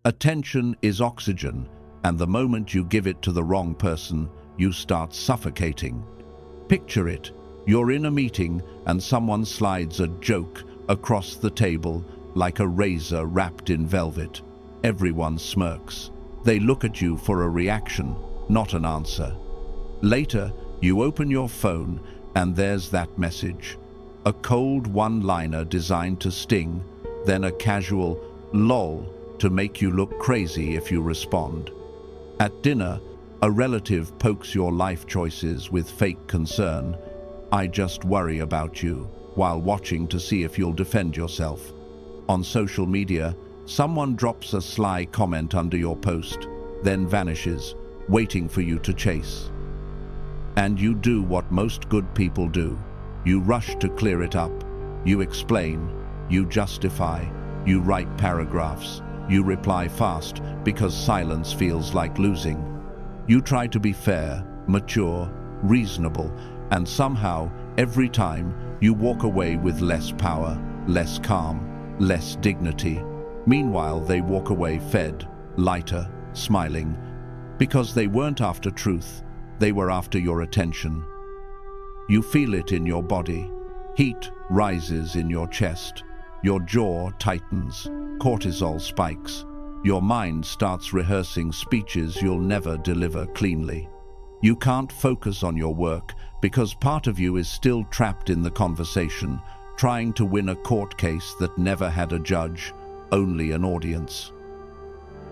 Attention is oxygen, and the moment you give it to the wrong person, you start suffocating. Picture it. You're in a meeting and someone slides a joke across the table like a razor wrapped in velvet. Everyone smirks. They look at you for a reaction, not an answer. Later, you open your phone and there's that message. A cold one-liner designed to sting, then a casual lol to make you look crazy if you respond. At dinner, a relative pokes your life choices with fake concern. I just worry about you, while watching to see if you'll defend yourself. On social media, someone drops a sly comment under your post, then vanishes, waiting for you to chase. And you do what most good people do. You rush to clear it up. You explain, you justify, you write paragraphs, you reply fast because silence feels like losing. You try to be fair, mature, reasonable, and somehow, every time, you walk away with less power, less calm, less dignity. Meanwhile, they walk away fed, lighter, smiling, because they weren't after truth, they were after your attention. You feel it in your body. Heat rises in your chest. Your jaw tightens. Cortisol spikes. Your mind starts rehearsing speeches you'll never deliver cleanly. You can't focus on your work because part of you is still trapped in the conversation, trying to win a court case that never had a judge, only an audience.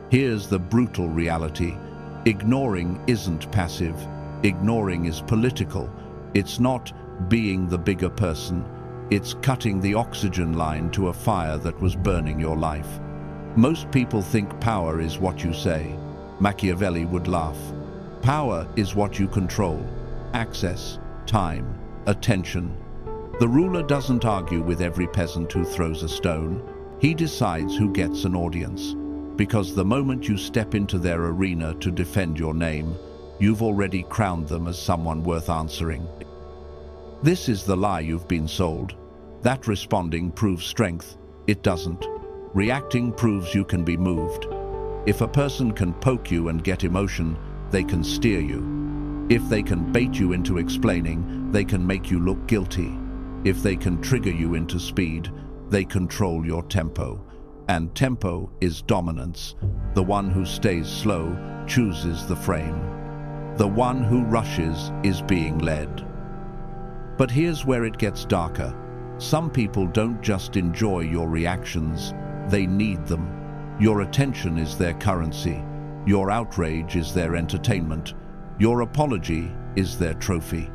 Here's the brutal reality. Ignoring isn't passive. Ignoring is political. It's not being the bigger person. It's cutting the oxygen line to a fire that was burning your life. Most people think power is what you say. Machiavelli would laugh. Power is what you control. Access, time, attention. The ruler doesn't argue with every peasant who throws a stone. He decides who gets an audience. Because the moment you step into their arena to defend your name, you've already crowned them as someone worth answering. This is the lie you've been sold. That responding proves strength. It doesn't. Reacting proves you can be moved. If a person can poke you and get emotion, they can steer you. If they can bait you into explaining, they can make you look guilty. If they can trigger you into speed, they control your tempo. And tempo is dominance. The one who stays slow chooses the frame. The one who rushes is being led. But here's where it gets darker. Some people don't just enjoy your reactions, they need them. Your attention is their currency. Your outrage is their entertainment. Your apology is their trophy.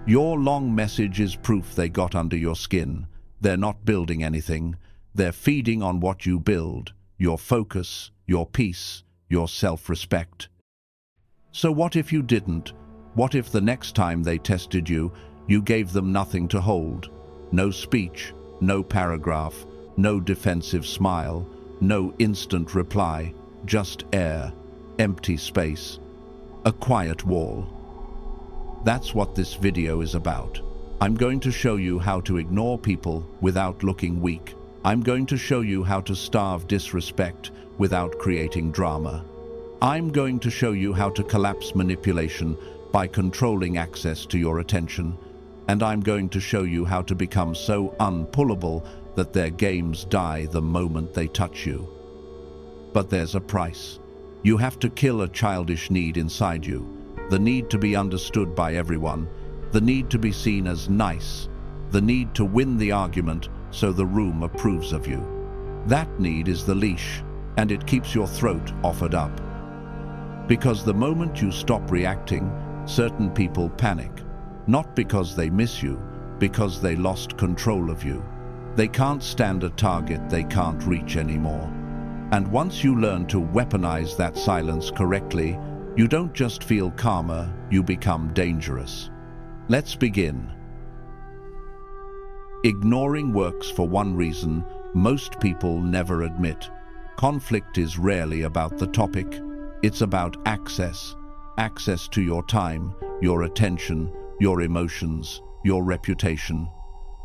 Your long message is proof they got under your skin. They're not building anything. They're feeding on what you build, your focus, your peace, your self-respect. So what if you didn't? What if the next time they tested you, you gave them nothing to hold? No speech, no paragraph, no defensive smile, no instant reply, just air, empty space, a quiet wall. That's what this video is about. I'm going to show you how to ignore people without looking weak. I'm going to show you how to starve disrespect without creating drama. I'm going to show you how to collapse manipulation by controlling access to your attention. And I'm going to show you how to become so unpullable that their games die the moment they touch you. But there's a price. You have to kill a childish need inside you, the need to be understood by everyone, the need to be seen as nice, the need to win the argument so the room approves of you. That need is the leash, and it keeps your throat offered up. Because the moment you stop reacting, certain people panic. Not because they miss you, because they lost control of you. They can't stand a target they can't reach anymore. And once you learn to weaponize that silence correctly, you don't just feel calmer, you become dangerous. Let's begin. Ignoring works for one reason most people never admit. Conflict is rarely about the topic. It's about access. Access to your time, your attention, your emotions, your reputation.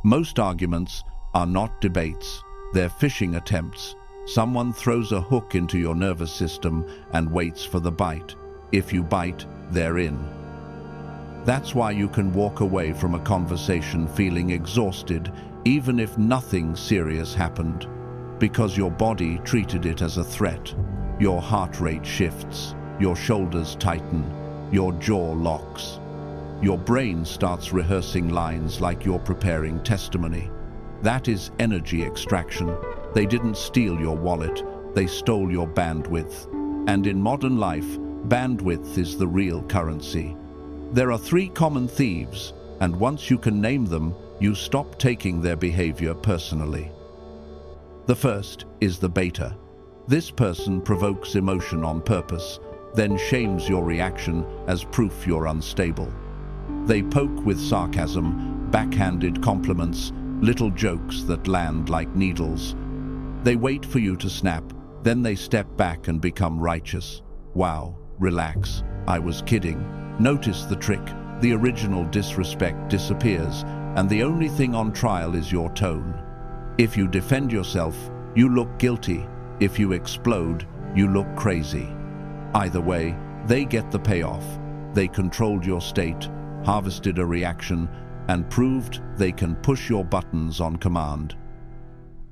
Most arguments are not debates. They're fishing attempts. Someone throws a hook into your nervous system and waits for the bite. If you bite, they're in. That's why you can walk away from a conversation feeling exhausted, even if nothing serious happened, because your body treated it as a threat. Your heart rate shifts, your shoulders tighten, your jaw locks. Your brain starts rehearsing lines like you're preparing testimony. That is energy extraction. They didn't steal your wallet, they stole your bandwidth. And in modern life, bandwidth is the real currency. There are 3 common thieves, and once you can name them, you stop taking their behavior personally. The first is the baiter. This person provokes emotion on purpose, then shames your reaction as proof you're unstable. They poke with sarcasm, backhanded compliments, little jokes that land like needles. They wait for you to snap, then they step back and become righteous. Wow, relax, I was kidding. Notice the trick. The original disrespect disappears, and the only thing on trial is your tone. If you defend yourself, you look guilty. If you explode, you look crazy. Either way, they get the payoff. They controlled your state, harvested a reaction, and proved they can push your buttons on command.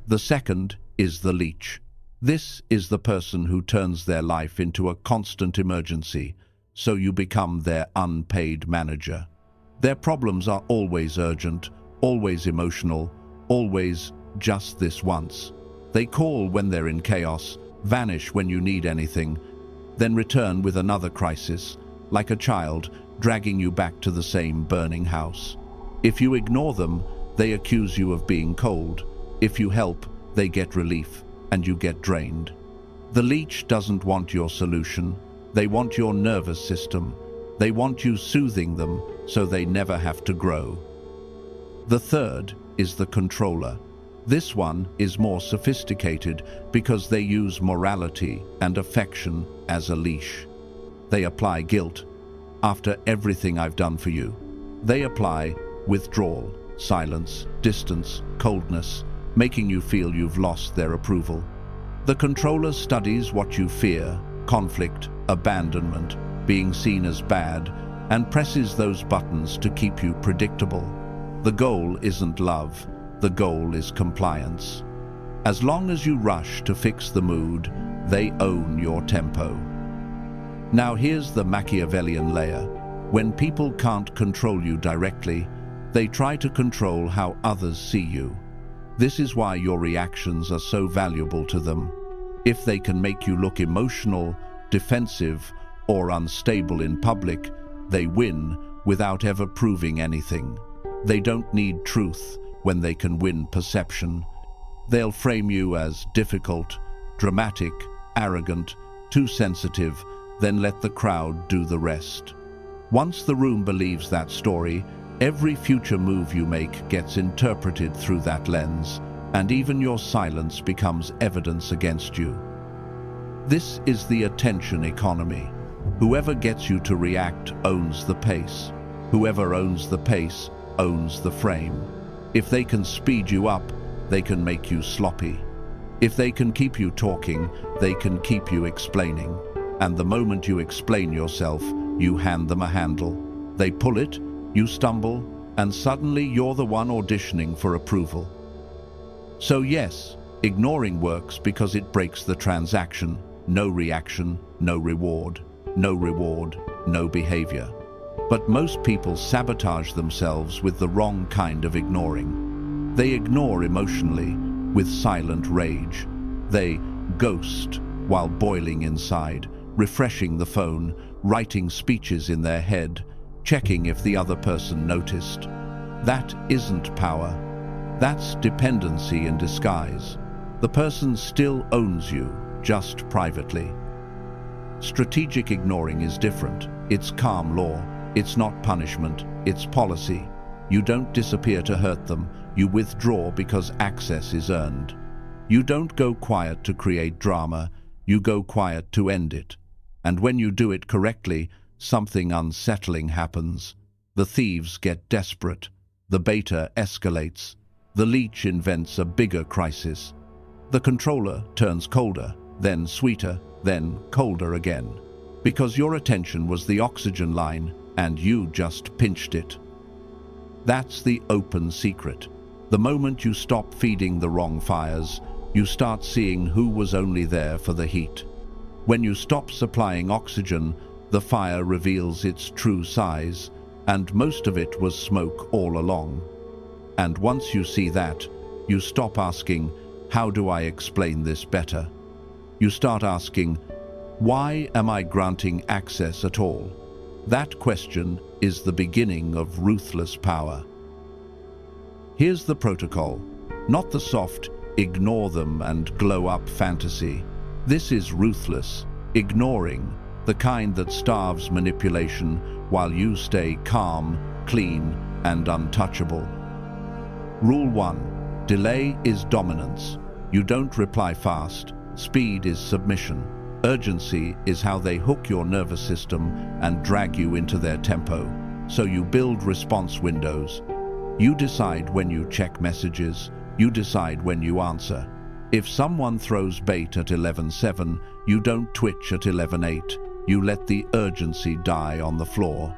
The second is the leech. This is the person who turns their life into a constant emergency, so you become their unpaid manager. Their problems are always urgent, always emotional, always just this once. They call when they're in chaos, vanish when you need anything, then return with another crisis, like a child dragging you back to the same burning house. If you ignore them, they accuse you of being cold. If you help, they get relief, and you get drained. The leech doesn't want your solution. They want your nervous system. They want you soothing them so they never have to grow. The third is the controller. This one is more sophisticated because they use morality and affection as a leash. They apply guilt. After everything I've done for you, they apply withdrawal, silence, distance, coldness, making you feel you've lost their approval. The controller studies what you fear, conflict, abandonment, being seen as bad, and presses those buttons to keep you predictable. The goal isn't love, the goal is compliance. As long as you rush to fix the mood, they own your tempo. Now here's the Machiavellian layer. When people can't control you directly, they try to control how others see you. This is why your reactions are so valuable to them. If they can make you look emotional, defensive, or unstable in public, they win without ever proving anything. They don't need truth when they can win perception. They'll frame you as difficult, dramatic, arrogant, too sensitive, then let the crowd do the rest. Once the room believes that story, every future move you make gets interpreted through that lens, and even your silence becomes evidence against you. This is the attention economy. Whoever gets you to react owns the pace. Whoever owns the pace owns the frame. If they can speed you up, they can make you sloppy. If they can keep you talking, they can keep you explaining. And the moment you explain yourself, you hand them a handle. They pull it, you stumble, and suddenly you're the one auditioning for approval. So yes, ignoring works because it breaks the transaction. No reaction, no reward. No reward, no behavior. But most people sabotage themselves with the wrong kind of ignoring. They ignore emotionally, with silent rage. They ghost while boiling inside, refreshing the phone, writing speeches in their head, checking if the other person noticed. That isn't power. That's dependency in disguise. The person still owns you, just privately. Strategic ignoring is different. It's calm law. It's not punishment. It's policy. You don't disappear to hurt them. You withdraw because access is earned. You don't go quiet to create drama. You go quiet to end it. And when you do it correctly, something unsettling happens. The thieves get desperate. The baiter escalates. The leech invents a bigger crisis. The controller turns colder, then sweeter, then colder again. Because your attention was the oxygen line and you just pinched it. That's the open secret. The moment you stop feeding the wrong fires, you start seeing who was only there for the heat. When you stop supplying oxygen, the fire reveals its true size, and most of it was smoke all along. And once you see that, you stop asking, "How do I explain this better?" You start asking, "Why am I granting access at all?" That question is the beginning of ruthless power. Here's the protocol, not the soft, ignore them and glow up fantasy. This is ruthless, ignoring, the kind that starves manipulation while you stay calm, clean, and untouchable. Rule 1. Delay is dominance. You don't reply fast. Speed is submission. Urgency is how they hook your nervous system and drag you into their tempo. So you build response windows. You decide when you check messages. You decide when you answer. If someone throws bait at 11:7, you don't twitch at 11:8. You let the urgency die on the floor.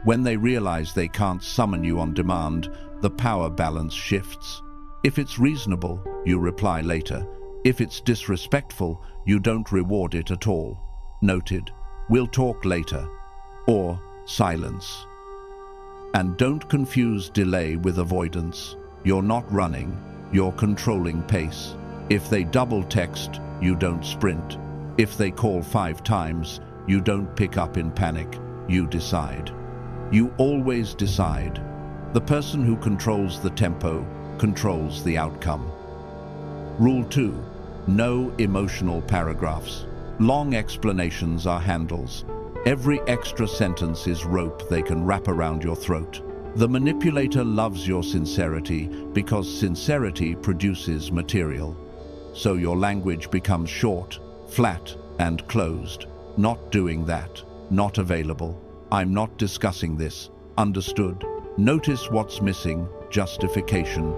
When they realize they can't summon you on demand, the power balance shifts. If it's reasonable, you reply later. If it's disrespectful, you don't reward it at all. Noted. We'll talk later. Or silence. And don't confuse delay with avoidance. You're not running, you're controlling pace. If they double text, you don't sprint. If they call 5 times, you don't pick up in panic. You decide. You always decide. The person who controls the tempo controls the outcome. Rule 2. No emotional paragraphs. Long explanations are handles. Every extra sentence is rope they can wrap around your throat. The manipulator loves your sincerity because sincerity produces material. So your language becomes short, flat, and closed. Not doing that. Not available. I'm not discussing this. Understood. Notice what's missing. Justification.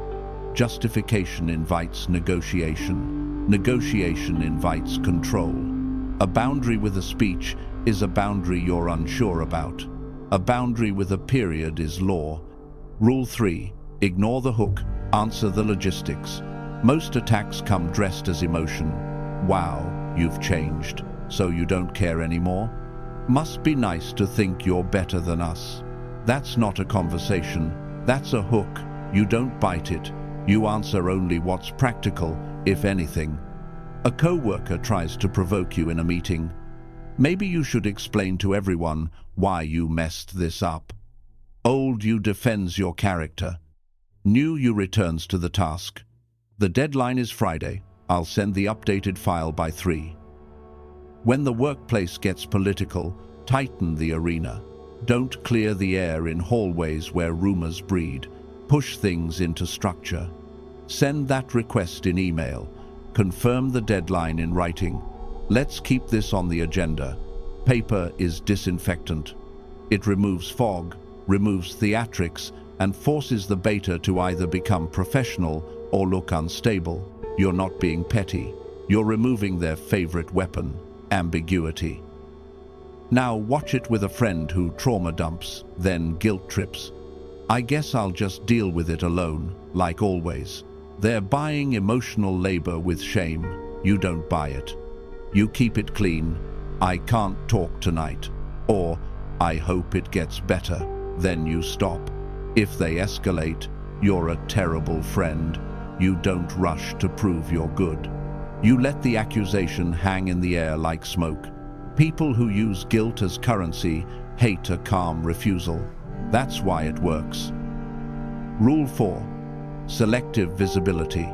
Justification invites negotiation. Negotiation invites control. A boundary with a speech is a boundary you're unsure about. A boundary with a period is law. Rule 3. Ignore the hook. Answer the logistics. Most attacks come dressed as emotion. Wow, you've changed. So you don't care anymore? Must be nice to think you're better than us. That's not a conversation. That's a hook. You don't bite it. You answer only what's practical, if anything. A co-worker tries to provoke you in a meeting. Maybe you should explain to everyone why you messed this up. Old you defends your character. New you returns to the task. The deadline is Friday. I'll send the updated file by 3. When the workplace gets political, tighten the arena. Don't clear the air in hallways where rumors breed. Push things into structure. Send that request in email. Confirm the deadline in writing. Let's keep this on the agenda. Paper is disinfectant. It removes fog, removes theatrics, and forces the beta to either become professional or look unstable. You're not being petty. You're removing their favorite weapon, ambiguity. Now watch it with a friend who trauma dumps, then guilt trips. I guess I'll just deal with it alone, like always. They're buying emotional labor with shame. You don't buy it. You keep it clean. I can't talk tonight. Or, I hope it gets better. Then you stop. If they escalate, you're a terrible friend. You don't rush to prove you're good. You let the accusation hang in the air like smoke. People who use guilt as currency hate a calm refusal. That's why it works. Rule 4. Selective visibility.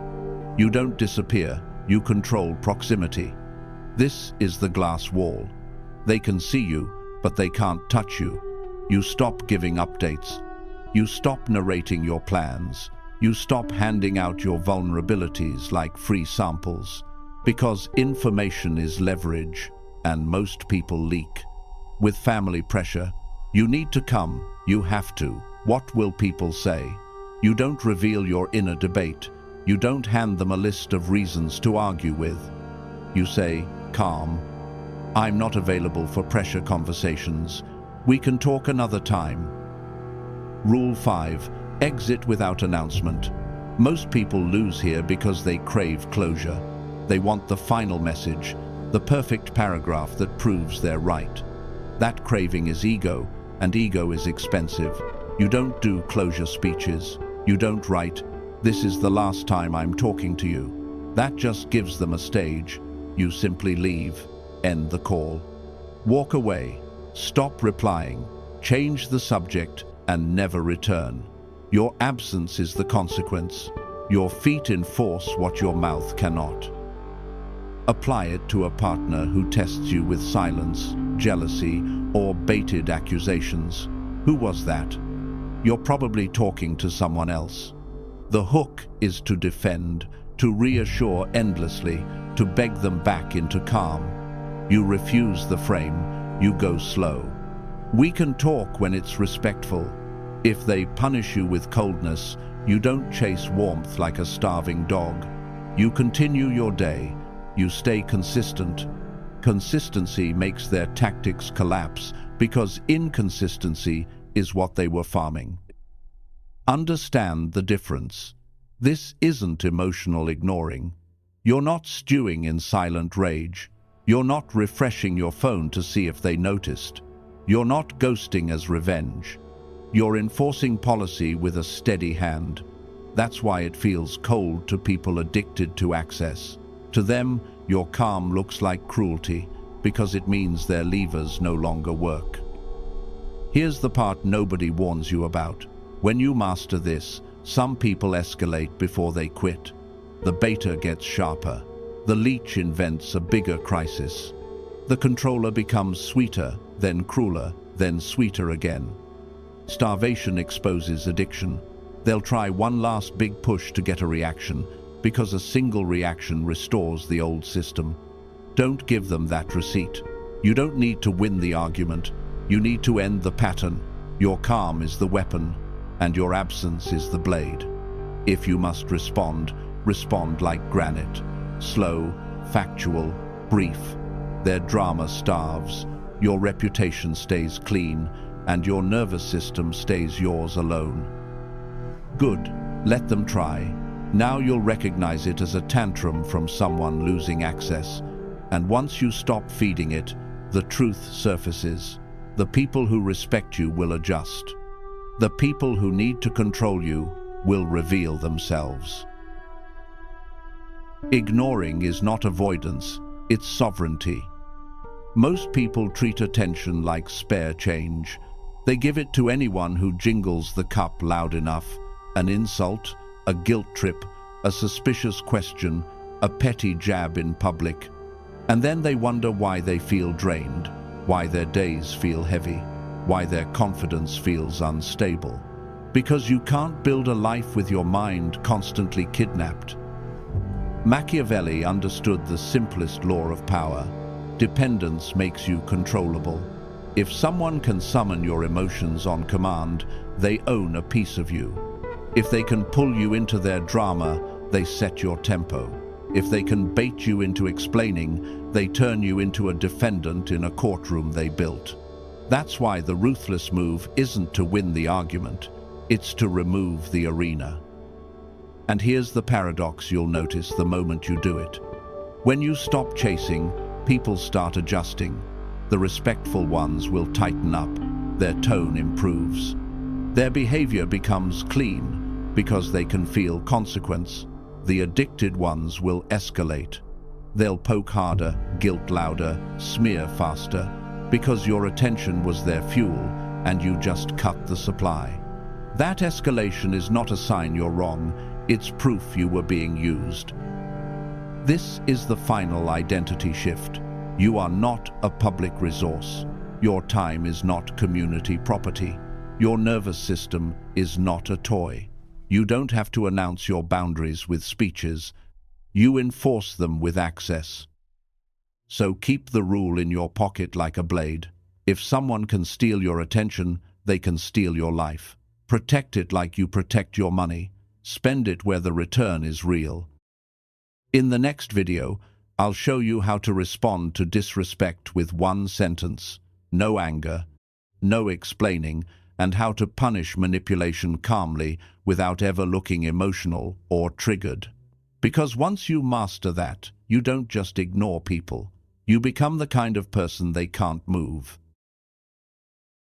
You don't disappear, you control proximity. This is the glass wall. They can see you, but they can't touch you. You stop giving updates. You stop narrating your plans. You stop handing out your vulnerabilities like free samples. Because information is leverage, and most people leak. With family pressure, you need to come, you have to. What will people say? You don't reveal your inner debate. You don't hand them a list of reasons to argue with. You say, calm, I'm not available for pressure conversations. We can talk another time. Rule 5. Exit without announcement. Most people lose here because they crave closure. They want the final message, the perfect paragraph that proves they're right. That craving is ego, and ego is expensive. You don't do closure speeches. You don't write, "This is the last time I'm talking to you." That just gives them a stage. You simply leave, end the call. Walk away, stop replying, change the subject, and never return. Your absence is the consequence. Your feet enforce what your mouth cannot. Apply it to a partner who tests you with silence, jealousy, or baited accusations. Who was that? You're probably talking to someone else. The hook is to defend, to reassure endlessly, to beg them back into calm. You refuse the frame, you go slow. We can talk when it's respectful. If they punish you with coldness, you don't chase warmth like a starving dog. You continue your day. You stay consistent. Consistency makes their tactics collapse because inconsistency is what they were farming. Understand the difference. This isn't emotional ignoring. You're not stewing in silent rage. You're not refreshing your phone to see if they noticed. You're not ghosting as revenge. You're enforcing policy with a steady hand. That's why it feels cold to people addicted to access. To them, your calm looks like cruelty because it means their levers no longer work. Here's the part nobody warns you about. When you master this, some people escalate before they quit. The beta gets sharper. The leech invents a bigger crisis. The controller becomes sweeter, then crueler, then sweeter again. Starvation exposes addiction. They'll try one last big push to get a reaction, because a single reaction restores the old system. Don't give them that receipt. You don't need to win the argument. You need to end the pattern. Your calm is the weapon, and your absence is the blade. If you must respond, respond like granite. Slow, factual, brief. Their drama starves. Your reputation stays clean, and your nervous system stays yours alone. Good. Let them try. Now you'll recognize it as a tantrum from someone losing access. And once you stop feeding it, the truth surfaces. The people who respect you will adjust. The people who need to control you will reveal themselves. Ignoring is not avoidance, it's sovereignty. Most people treat attention like spare change. They give it to anyone who jingles the cup loud enough. An insult, a guilt trip, a suspicious question, a petty jab in public. And then they wonder why they feel drained, why their days feel heavy, why their confidence feels unstable. Because you can't build a life with your mind constantly kidnapped. Machiavelli understood the simplest law of power. Dependence makes you controllable. If someone can summon your emotions on command, they own a piece of you. If they can pull you into their drama, they set your tempo. If they can bait you into explaining, they turn you into a defendant in a courtroom they built. That's why the ruthless move isn't to win the argument, it's to remove the arena. And here's the paradox you'll notice the moment you do it. When you stop chasing, people start adjusting. The respectful ones will tighten up, their tone improves. Their behavior becomes clean because they can feel consequence. The addicted ones will escalate. They'll poke harder, guilt louder, smear faster, because your attention was their fuel and you just cut the supply. That escalation is not a sign you're wrong, it's proof you were being used. This is the final identity shift. You are not a public resource. Your time is not community property. Your nervous system is not a toy. You don't have to announce your boundaries with speeches. You enforce them with access. So keep the rule in your pocket like a blade. If someone can steal your attention, they can steal your life. Protect it like you protect your money. Spend it where the return is real. In the next video, I'll show you how to respond to disrespect with one sentence, no anger, no explaining, and how to punish manipulation calmly without ever looking emotional or triggered. Because once you master that, you don't just ignore people. You become the kind of person they can't move.